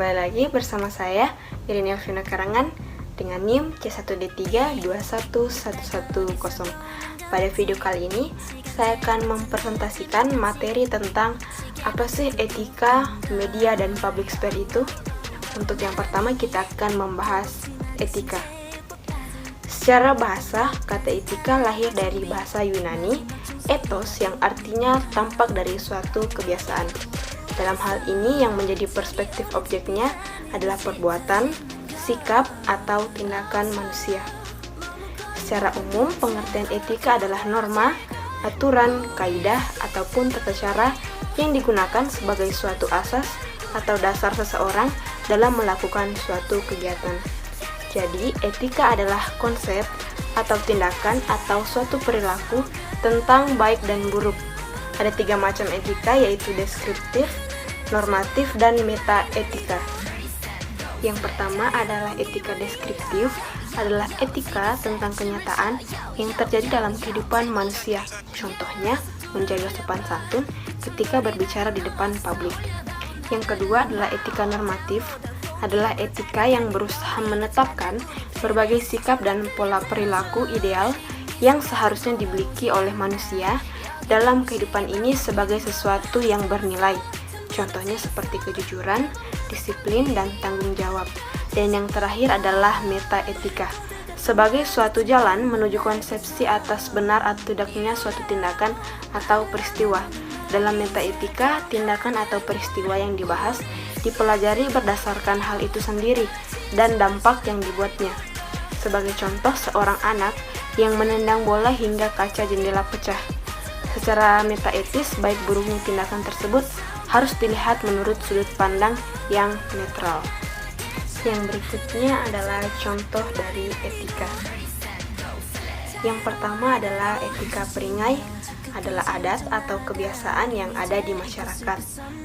Kembali lagi bersama saya, Irin Elvina Karangan, dengan NIM C13211110. Pada video kali ini, saya akan mempresentasikan materi tentang apa sih etika, media, dan public sphere itu. Untuk yang pertama, kita akan membahas etika. Secara bahasa, kata etika lahir dari bahasa Yunani, ethos, yang artinya tampak dari suatu kebiasaan. Dalam hal ini, yang menjadi perspektif objeknya adalah perbuatan, sikap, atau tindakan manusia. Secara umum, pengertian etika adalah norma, aturan, kaidah, ataupun tata cara yang digunakan sebagai suatu asas atau dasar seseorang dalam melakukan suatu kegiatan. Jadi, etika adalah konsep atau tindakan atau suatu perilaku tentang baik dan buruk. Ada 3 macam etika, yaitu deskriptif, normatif, dan meta-etika. Yang pertama adalah etika deskriptif, adalah etika tentang kenyataan yang terjadi dalam kehidupan manusia. Contohnya, menjaga sopan santun ketika berbicara di depan publik. Yang kedua adalah etika normatif, adalah etika yang berusaha menetapkan berbagai sikap dan pola perilaku ideal yang seharusnya dimiliki oleh manusia dalam kehidupan ini sebagai sesuatu yang bernilai. Contohnya seperti kejujuran, disiplin, dan tanggung jawab. Dan yang terakhir adalah meta-etika, sebagai suatu jalan menuju konsepsi atas benar atau tidaknya suatu tindakan atau peristiwa. Dalam meta-etika, tindakan atau peristiwa yang dibahas dipelajari berdasarkan hal itu sendiri dan dampak yang dibuatnya. Sebagai contoh, seorang anak yang menendang bola hingga kaca jendela pecah. Secara metaetis, baik buruknya tindakan tersebut harus dilihat menurut sudut pandang yang netral. Yang berikutnya adalah contoh dari etika. Yang pertama adalah etika peringai, adalah adat atau kebiasaan yang ada di masyarakat.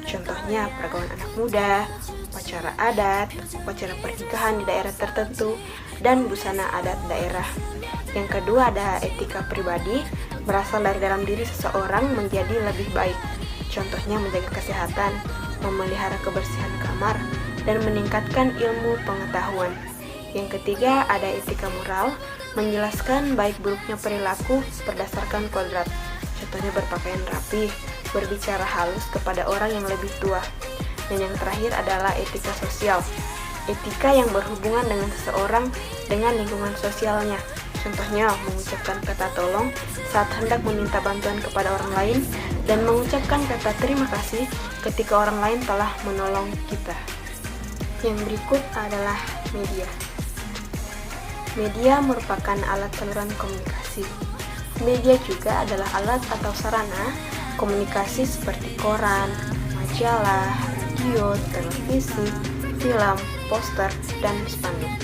Contohnya pergaulan anak muda, upacara adat, upacara pernikahan di daerah tertentu, dan busana adat daerah. Yang kedua ada etika pribadi, berasal dari dalam diri seseorang menjadi lebih baik. Contohnya menjaga kesehatan, memelihara kebersihan kamar, dan meningkatkan ilmu pengetahuan. Yang ketiga ada etika moral, menjelaskan baik buruknya perilaku berdasarkan kodrat. Contohnya berpakaian rapi, berbicara halus kepada orang yang lebih tua. Dan yang terakhir adalah etika sosial, etika yang berhubungan dengan seseorang dengan lingkungan sosialnya. Contohnya mengucapkan kata tolong saat hendak meminta bantuan kepada orang lain, dan mengucapkan kata terima kasih ketika orang lain telah menolong kita. Yang berikut adalah media. Media merupakan alat saluran komunikasi. Media juga adalah alat atau sarana komunikasi seperti koran, majalah, radio, televisi, film, poster, dan spanduk.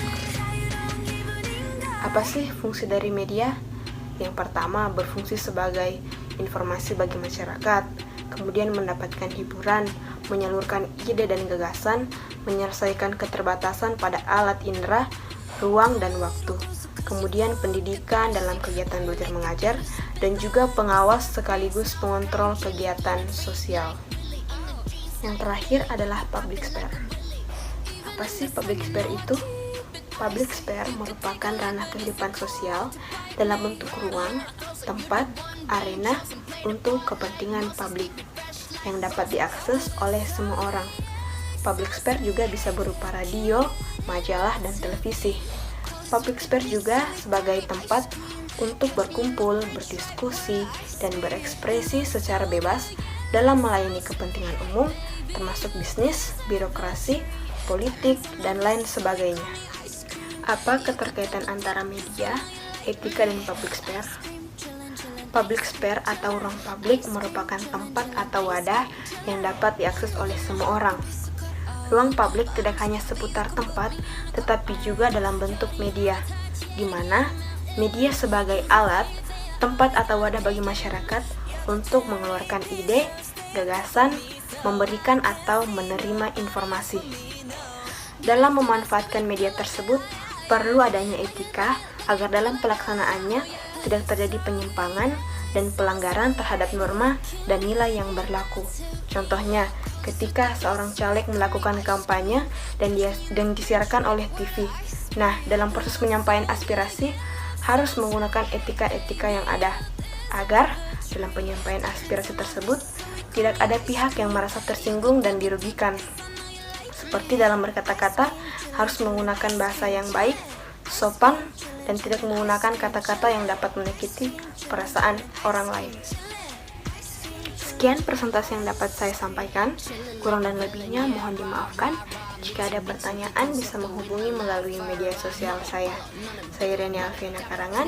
Apa sih fungsi dari media? Yang pertama, berfungsi sebagai informasi bagi masyarakat, kemudian mendapatkan hiburan, menyalurkan ide dan gagasan, menyelesaikan keterbatasan pada alat indera, ruang, dan waktu. Kemudian pendidikan dalam kegiatan belajar mengajar, dan juga pengawas sekaligus pengontrol kegiatan sosial. Yang terakhir adalah public sphere. Apa sih public sphere itu? Public sphere merupakan ranah kehidupan sosial dalam bentuk ruang, tempat, arena untuk kepentingan publik yang dapat diakses oleh semua orang. Public sphere juga bisa berupa radio, majalah, dan televisi. Public sphere juga sebagai tempat untuk berkumpul, berdiskusi, dan berekspresi secara bebas dalam melayani kepentingan umum, termasuk bisnis, birokrasi, politik, dan lain sebagainya. Apa keterkaitan antara media, etika, dan public sphere? Public sphere atau ruang publik merupakan tempat atau wadah yang dapat diakses oleh semua orang. Ruang publik tidak hanya seputar tempat, tetapi juga dalam bentuk media, di mana media sebagai alat, tempat atau wadah bagi masyarakat untuk mengeluarkan ide, gagasan, memberikan atau menerima informasi. Dalam memanfaatkan media tersebut, perlu adanya etika agar dalam pelaksanaannya tidak terjadi penyimpangan dan pelanggaran terhadap norma dan nilai yang berlaku. Contohnya, ketika seorang caleg melakukan kampanye dan disiarkan oleh TV. Nah, dalam proses penyampaian aspirasi harus menggunakan etika-etika yang ada agar dalam penyampaian aspirasi tersebut tidak ada pihak yang merasa tersinggung dan dirugikan. Seperti dalam berkata-kata harus menggunakan bahasa yang baik, sopan, dan tidak menggunakan kata-kata yang dapat menyakiti perasaan orang lain. Sekian presentasi yang dapat saya sampaikan. Kurang dan lebihnya mohon dimaafkan. Jika ada pertanyaan bisa menghubungi melalui media sosial saya. Saya Reni Alfiana Karangan.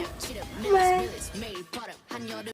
Bye.